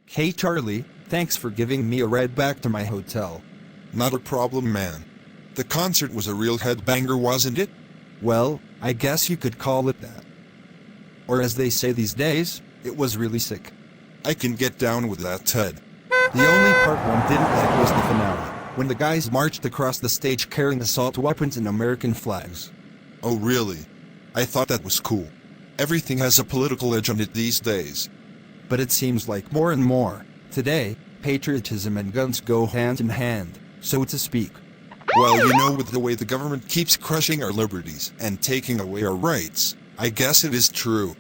Hey Charlie, thanks for giving me a ride back to my hotel. Not a problem, man. The concert was a real headbanger, wasn't it? Well, I guess you could call it that. Or as they say these days, it was really sick. I can get down with that, Ted. The only part one didn't like was the finale, when the guys marched across the stage carrying assault weapons and American flags. Oh really? I thought that was cool. Everything has a political edge on it these days. But it seems like more and more, today, patriotism and guns go hand in hand, so to speak. Well, with the way the government keeps crushing our liberties and taking away our rights, I guess it is true.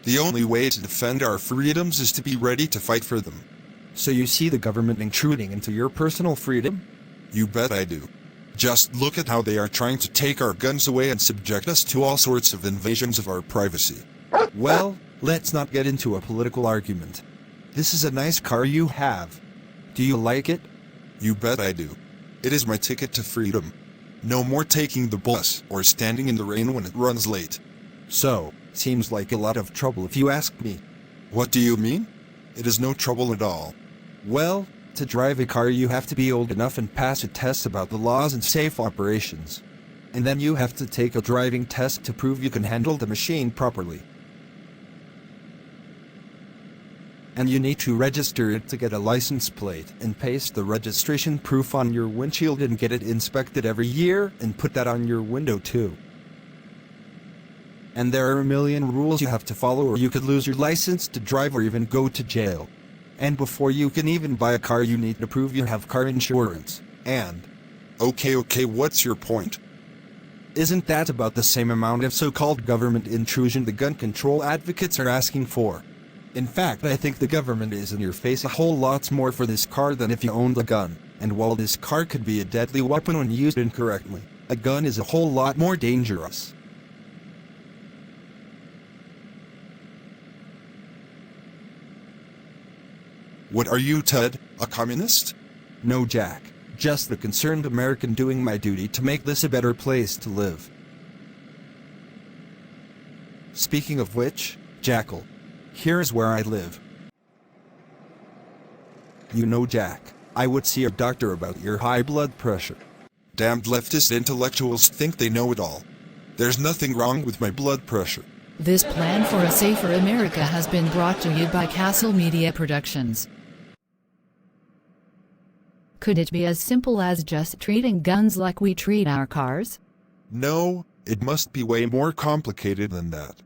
The only way to defend our freedoms is to be ready to fight for them. So you see the government intruding into your personal freedom? You bet I do. Just look at how they are trying to take our guns away and subject us to all sorts of invasions of our privacy. Well, let's not get into a political argument. This is a nice car you have. Do you like it? You bet I do. It is my ticket to freedom. No more taking the bus or standing in the rain when it runs late. So, seems like a lot of trouble if you ask me. What do you mean? It is no trouble at all. Well, to drive a car you have to be old enough and pass a test about the laws and safe operations. And then you have to take a driving test to prove you can handle the machine properly. And you need to register it to get a license plate and paste the registration proof on your windshield and get it inspected every year and put that on your window too. And there are a million rules you have to follow, or you could lose your license to drive or even go to jail. And before you can even buy a car you need to prove you have car insurance, and... Okay, what's your point? Isn't that about the same amount of so-called government intrusion the gun control advocates are asking for? In fact, I think the government is in your face a whole lot more for this car than if you owned a gun. And while this car could be a deadly weapon when used incorrectly, a gun is a whole lot more dangerous. What are you, Ted? A communist? No, Jack. Just the concerned American doing my duty to make this a better place to live. Speaking of which, Jackal, here's where I live. Jack, I would see a doctor about your high blood pressure. Damned leftist intellectuals think they know it all. There's nothing wrong with my blood pressure. This plan for a safer America has been brought to you by Castle Media Productions. Could it be as simple as just treating guns like we treat our cars? No, it must be way more complicated than that.